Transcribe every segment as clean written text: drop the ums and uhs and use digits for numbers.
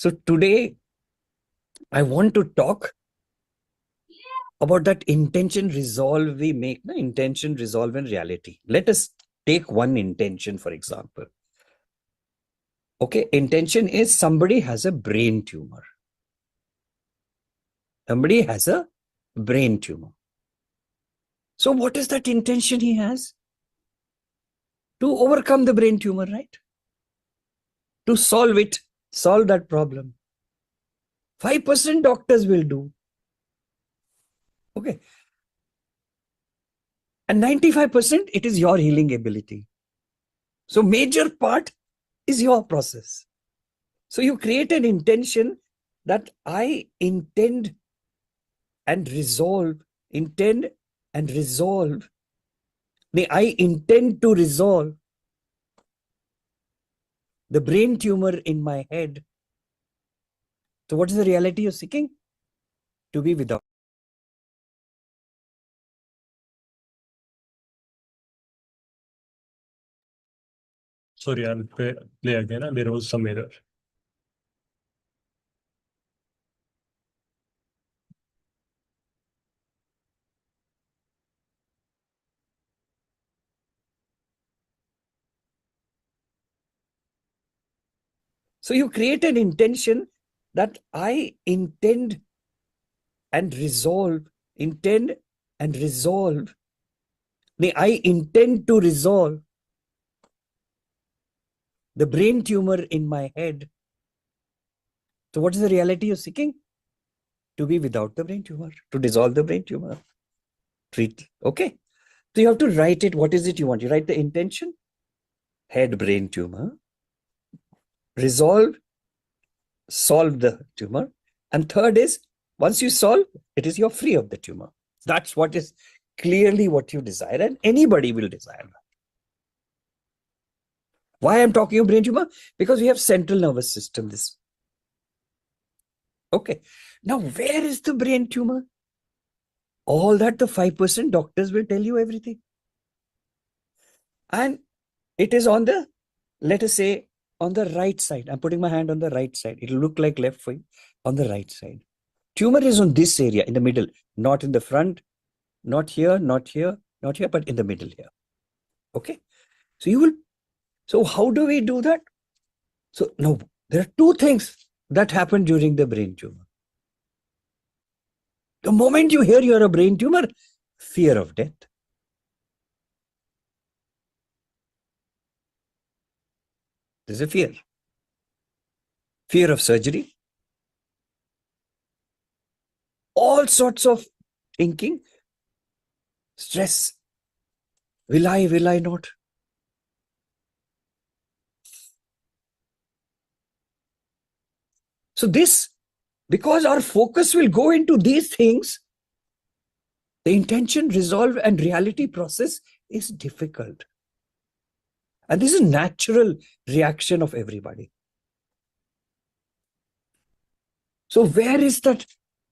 So today I want to talk about that intention resolve we make, intention resolve and reality. Let us take one intention, for example. Okay, intention is somebody has a brain tumor. Somebody has a brain tumor. So what is that intention he has? To overcome the brain tumor, right? To solve it, solve that problem. 5% doctors will do. Okay. And 95% it is your healing ability. So major part is your process. So you create an intention that I intend and resolve, intend and resolve. I intend to resolve the brain tumor in my head. So what is the reality you're seeking? To be without. Sorry, I'll play again. There was some error. So you create an intention that I intend and resolve, intend and resolve. I intend to resolve the brain tumor in my head. So what is the reality you're seeking? To be without the brain tumor, to dissolve the brain tumor. Treat. Okay. So you have to write it. What is it you want? You write the intention, head brain tumor, resolve, solve the tumor. And third is, once you solve, it is you're free of the tumor. That's what is clearly what you desire, and anybody will desire that. Why I'm talking of brain tumor? Because we have central nervous system. This. Okay. Now, where is the brain tumor? All that the 5% doctors will tell you everything. And it is on the, let us say, on the right side. I'm putting my hand on the right side. It'll look like left for you. On the right side. Tumor is on this area in the middle, not in the front, not here, not here, not here, but in the middle here. Okay. So you will, so how do we do that? So now there are two things that happen during the brain tumor. The moment you hear you're a brain tumor, fear of death. There's a fear. Fear of surgery. All sorts of thinking. Stress. Will I not? So this, because our focus will go into these things, the intention, resolve, and reality process is difficult. And this is a natural reaction of everybody. So where is that?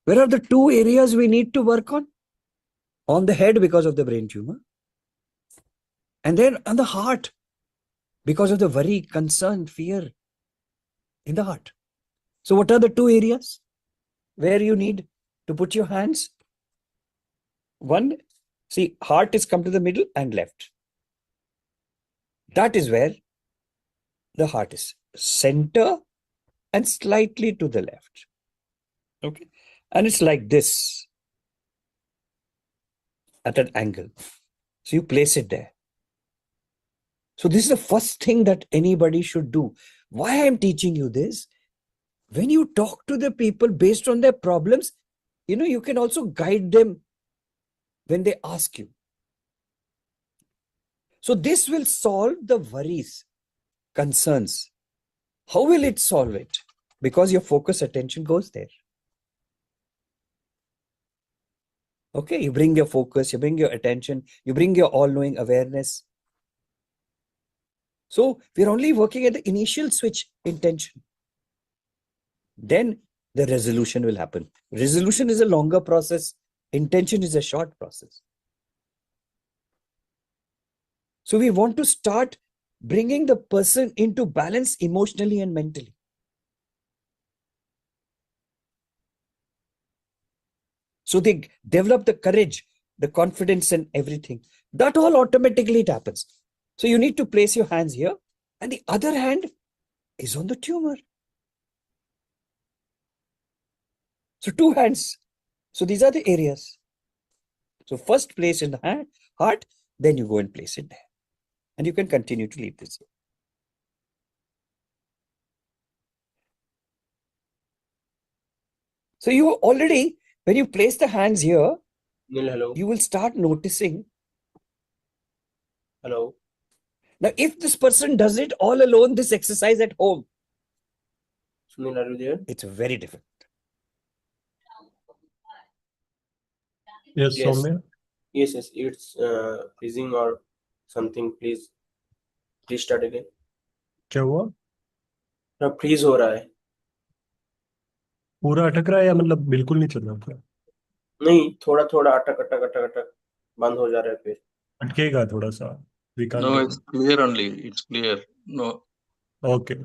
Where are the two areas we need to work on? On the head because of the brain tumor. And then on the heart because of the worry, concern, fear in the heart. So what are the two areas where you need to put your hands? One, see, heart is come to the middle and left. That is where the heart is. Center and slightly to the left. Okay. And it's like this at an angle. So you place it there. So this is the first thing that anybody should do. Why I'm teaching you this? When you talk to the people based on their problems, you can also guide them when they ask you. So this will solve the worries, concerns. How will it solve it? Because your focus attention goes there. Okay, you bring your focus, you bring your attention, you bring your all-knowing awareness. So we're only working at the initial switch, intention. Then the resolution will happen. Resolution is a longer process. Intention is a short process. So we want to start bringing the person into balance emotionally and mentally. So they develop the courage, the confidence and everything. That all automatically it happens. So you need to place your hands here and the other hand is on the tumor. So two hands. So these are the areas. So first place in the heart, then you go and place it there. And you can continue to leave this here. So you already, when you place the hands here, Hello. you will start noticing. Hello. Now, if this person does it all alone, this exercise at home, Sunil, are you there? it's very difficult. Yes, Yes. Soumya. Yes, it's freezing or something. Please start again. क्या हुआ? ना freeze हो रहा है. पूरा अटक रहा है या मतलब बिल्कुल नहीं चल रहा पूरा? नहीं, थोड़ा थोड़ा अटक बंद हो जा रहा है फिर. अटकेगा थोड़ा सा. We can't No, get it's clear only. It's clear. No, Okay.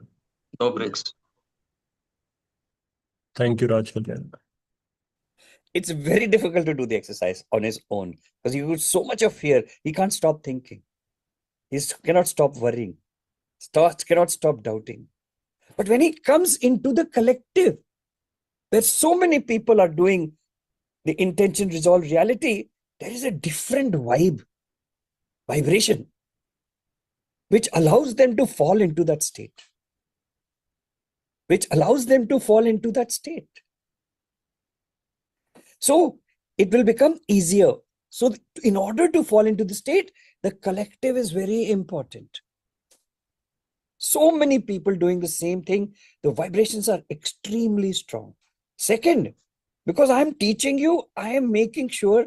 no breaks. Thank you, Raj, for that. It's very difficult to do the exercise on his own because he got so much of fear. He can't stop thinking. He cannot stop worrying. Cannot stop doubting. But when he comes into the collective, where so many people are doing the intention, resolve, reality, there is a different vibration, which allows them to fall into that state. So it will become easier. So in order to fall into the state, the collective is very important. So many people doing the same thing, the vibrations are extremely strong. Second, because I am teaching you, I am making sure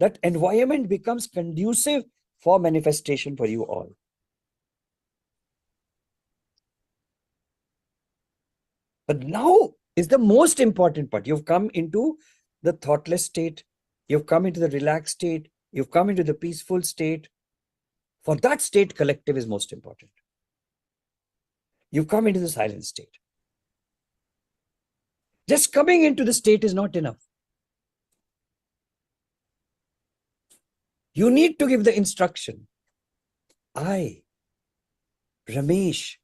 that environment becomes conducive for manifestation for you all. But now is the most important part. You've come into the thoughtless state. You've come into the relaxed state. You've come into the peaceful state. For that state, collective is most important. You've come into the silent state. Just coming into the state is not enough. You need to give the instruction. I, Ramesh,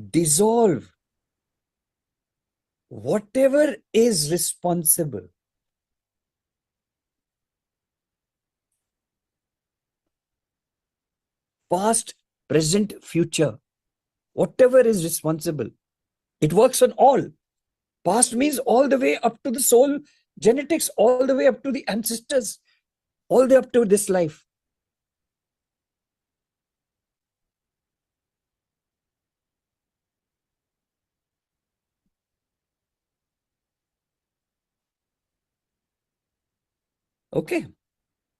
dissolve whatever is responsible. Past, present, future. Whatever is responsible. It works on all. Past means all the way up to the soul genetics, all the way up to the ancestors, all the way up to this life. Okay.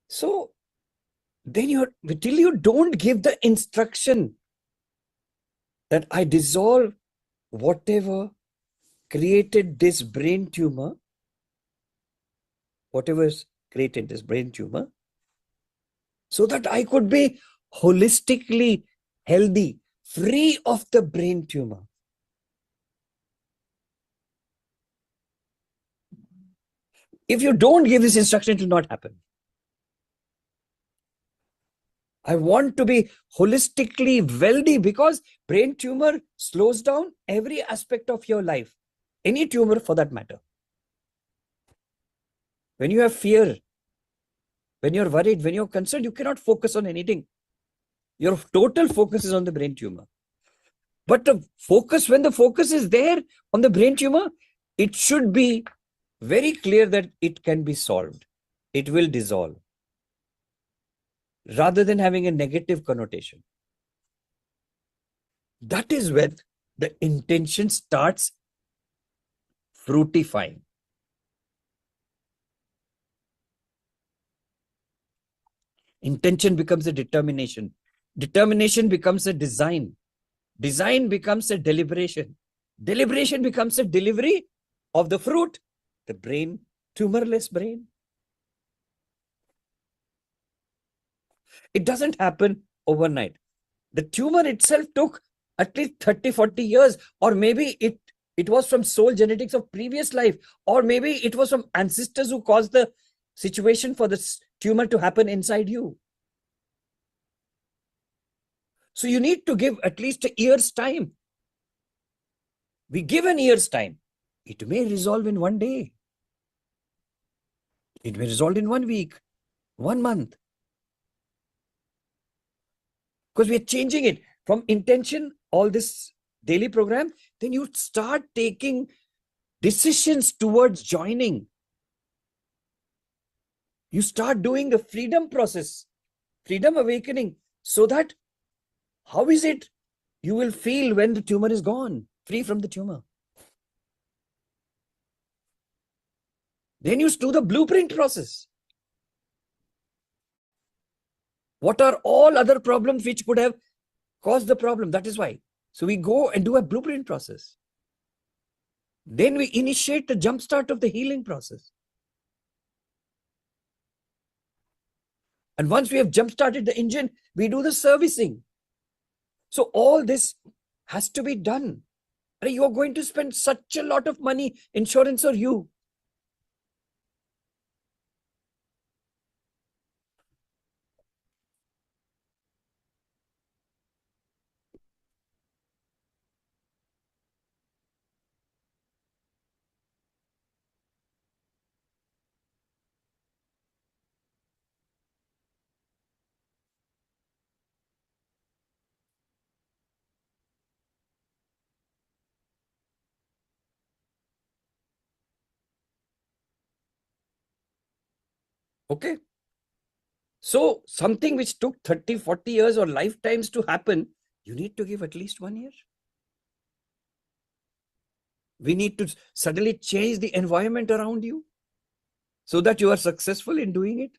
So then till you don't give the instruction that I dissolve whatever created this brain tumor, whatever's created this brain tumor, so that I could be holistically healthy, free of the brain tumor. If you don't give this instruction, it will not happen. I want to be holistically wealthy because brain tumor slows down every aspect of your life. Any tumor for that matter. When you have fear, when you're worried, when you're concerned, you cannot focus on anything. Your total focus is on the brain tumor. But the focus, when the focus is there on the brain tumor, it should be very clear that it can be solved. It will dissolve. Rather than having a negative connotation. That is when the intention starts fructifying. Intention becomes a determination. Determination becomes a design. Design becomes a deliberation. Deliberation becomes a delivery of the fruit, the brain, tumorless brain. It doesn't happen overnight. The tumor itself took at least 30, 40 years, or maybe it It was from soul genetics of previous life, or maybe it was from ancestors who caused the situation for this tumor to happen inside you. So you need to give at least a year's time. We give an year's time. It may resolve in one day. It may resolve in 1 week, 1 month. Because we are changing it from intention, all this daily program, then you start taking decisions towards joining. You start doing the freedom process, freedom awakening, so that how is it you will feel when the tumor is gone, free from the tumor? Then you do the blueprint process. What are all other problems which could have caused the problem? That is why. So we go and do a blueprint process. Then we initiate the jumpstart of the healing process. And once we have jump-started the engine, we do the servicing. So all this has to be done. You are going to spend such a lot of money, insurance or you. Okay. So something which took 30, 40 years or lifetimes to happen, you need to give at least 1 year. We need to suddenly change the environment around you so that you are successful in doing it.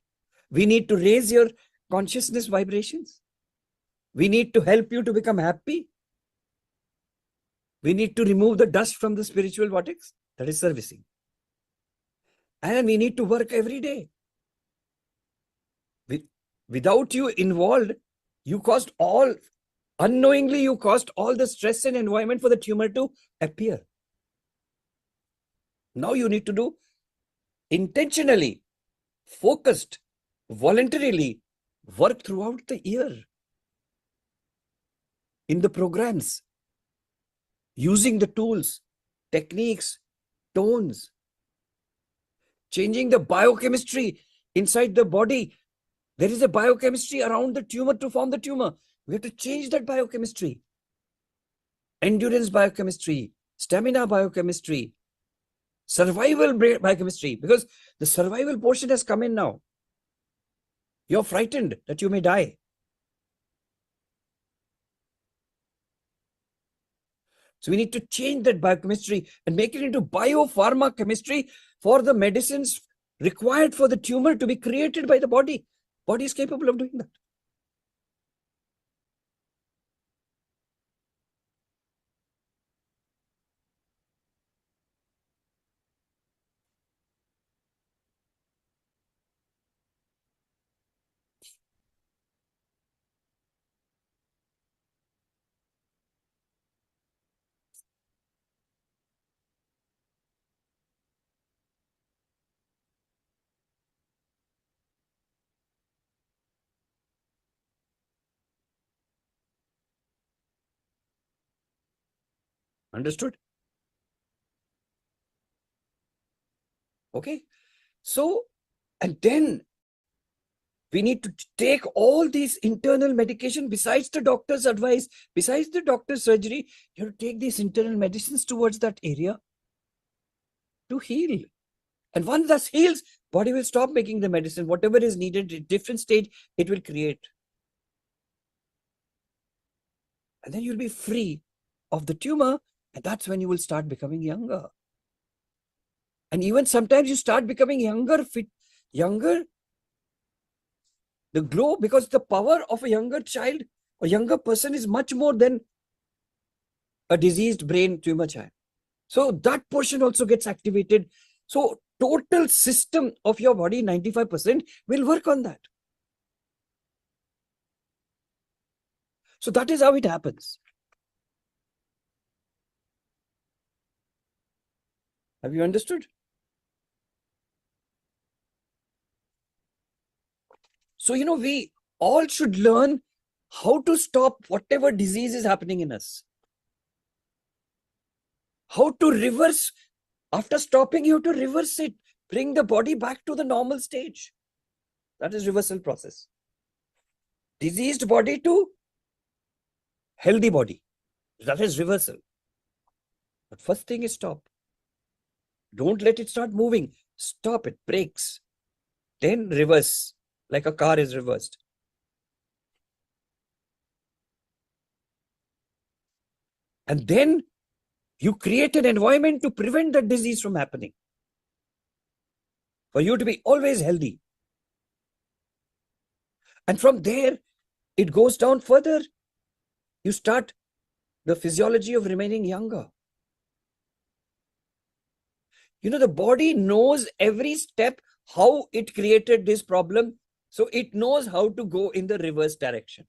We need to raise your consciousness vibrations. We need to help you to become happy. We need to remove the dust from the spiritual vortex. That is servicing. And we need to work every day. Without you involved, you caused all, unknowingly you caused all the stress and environment for the tumor to appear. Now you need to do intentionally, focused, voluntarily work throughout the year in the programs, using the tools, techniques, tones, changing the biochemistry inside the body. There is a biochemistry around the tumor to form the tumor. We have to change that biochemistry. Endurance biochemistry, stamina biochemistry, survival biochemistry, because the survival portion has come in now. You're frightened that you may die. So we need to change that biochemistry and make it into biopharma chemistry for the medicines required for the tumor to be created by the body. Body is capable of doing that. Understood? Okay. So, and then we need to take all these internal medication besides the doctor's advice, besides the doctor's surgery. You have to take these internal medicines towards that area to heal. And once that heals, body will stop making the medicine. Whatever is needed at different stage, it will create. And then you'll be free of the tumor. And that's when you will start becoming younger. And even sometimes you start becoming younger, fit, younger. The glow, because the power of a younger child, a younger person is much more than a diseased brain tumor child. So that portion also gets activated. So total system of your body, 95% will work on that. So that is how it happens. Have you understood? So, we all should learn how to stop whatever disease is happening in us. How to reverse. After stopping, you have to reverse it. Bring the body back to the normal stage. That is reversal process. Diseased body to healthy body. That is reversal. But first thing is stop. Don't let it start moving. Stop it. Brakes. Then reverse. Like a car is reversed. And then you create an environment to prevent the disease from happening. For you to be always healthy. And from there, it goes down further. You start the physiology of remaining younger. The body knows every step how it created this problem. So it knows how to go in the reverse direction.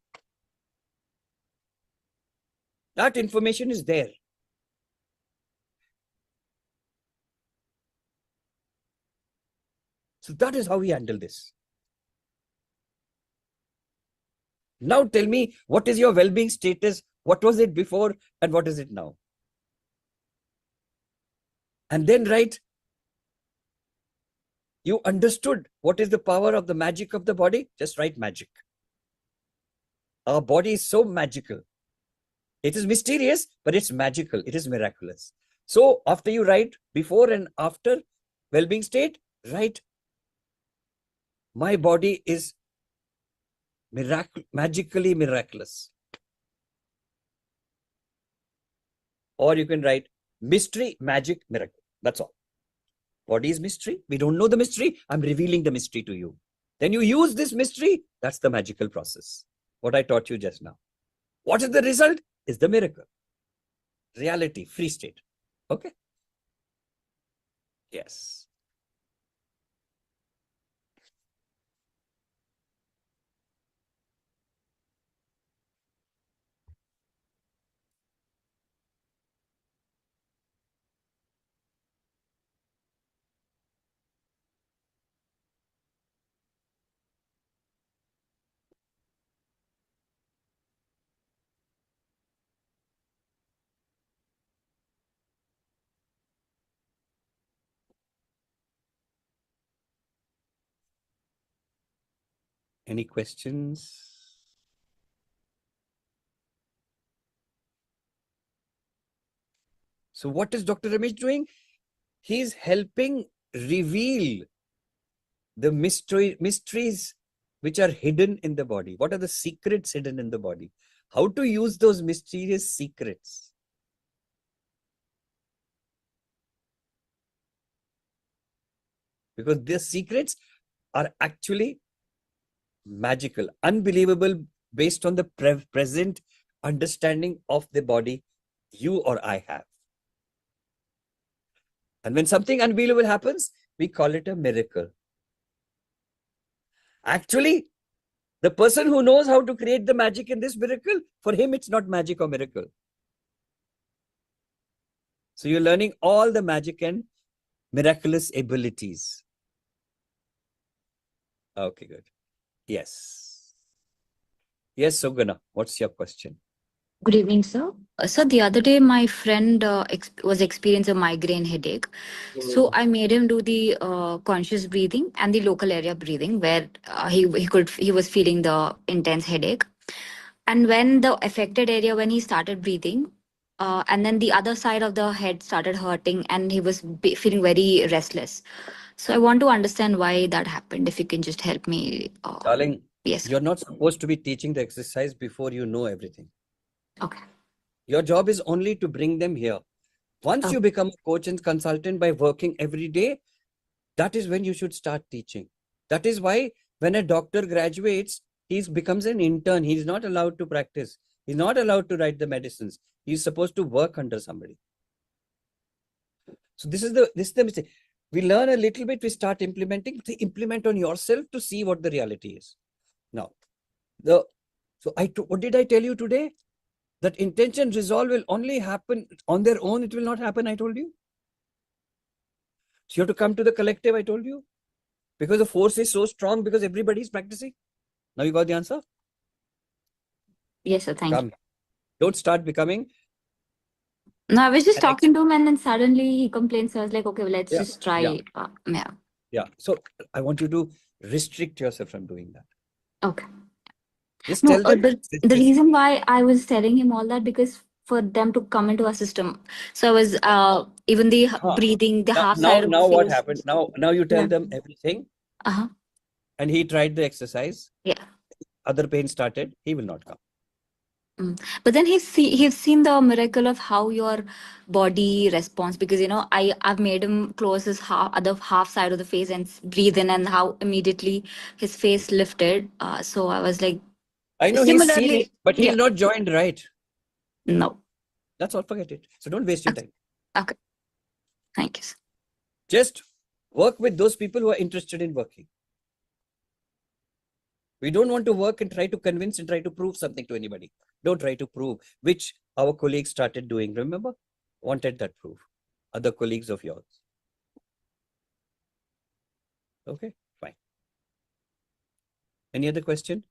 That information is there. So that is how we handle this. Now tell me, what is your well-being status? What was it before and what is it now? And then write, you understood what is the power of the magic of the body? Just write magic. Our body is so magical. It is mysterious, but it's magical. It is miraculous. So after you write before and after well-being state, write, my body is magically miraculous. Or you can write mystery, magic, miracle. That's all. Body is mystery. We don't know the mystery. I'm revealing the mystery to you. Then you use this mystery. That's the magical process. What I taught you just now. What is the result? Is the miracle. Reality, free state. Okay? Yes. Any questions? So what is Dr. Ramesh doing? He's helping reveal the mysteries which are hidden in the body. What are the secrets hidden in the body? How to use those mysterious secrets? Because the secrets are actually magical, unbelievable, based on the present understanding of the body you or I have. And when something unbelievable happens, we call it a miracle. Actually, the person who knows how to create the magic in this miracle, for him, it's not magic or miracle. So you're learning all the magic and miraculous abilities. Okay, good. Yes. Yes, Sugana, what's your question? Good evening, sir. Sir, the other day my friend was experiencing a migraine headache. So I made him do the conscious breathing and the local area breathing, where he was feeling the intense headache. And when the affected area, when he started breathing, and then the other side of the head started hurting, and he was feeling very restless. So I want to understand why that happened. If you can just help me. Darling, Yes. you're not supposed to be teaching the exercise before you know everything. Okay. Your job is only to bring them here. Once you become a coach and consultant by working every day, that is when you should start teaching. That is why when a doctor graduates, he becomes an intern. He's not allowed to practice. He's not allowed to write the medicines. He's supposed to work under somebody. So this is the mistake. We learn a little bit, we start implementing. Implement on yourself to see what the reality is. Now, what did I tell you today? That intention resolve will only happen on their own. It will not happen, I told you. So you have to come to the collective, I told you. Because the force is so strong because everybody is practicing. Now you got the answer? Yes, sir. Thank you. Come. Don't start becoming. No, I was just An talking to him, and then suddenly he complained. So I was like, okay, well, let's Yeah, just try. yeah. Yeah. Yeah. So I want you to restrict yourself from doing that. Okay. Just No, tell them. but the reason why I was telling him all that, because for them to come into our system. So I was even the breathing, the half side of the Now what face. happened? Now you tell Yeah. them everything. Uh-huh. And he tried the exercise. Yeah. Other pain started. He will not come. But then he's seen the miracle of how your body responds, because I've made him close his other half side of the face and breathe in, and how immediately his face lifted. So I was like, I know he's seen similarly, it, but he'll yeah. not join, right? No. That's all. Forget it. So don't waste your time. Okay. Thank you, sir. Just work with those people who are interested in working. We don't want to work and try to convince and try to prove something to anybody. Don't try to prove, which our colleagues started doing. Remember? Wanted that proof. Other colleagues of yours. Okay, fine. Any other question?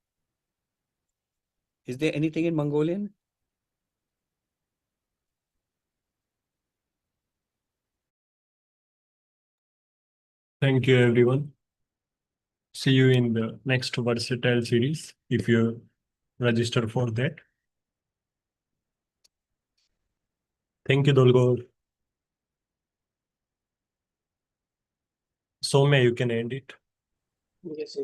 Is there anything in Mongolian? Thank you, everyone. See you in the next versatile series if you register for that. Thank you, Dolgor. Soumya, you can end it. Yes.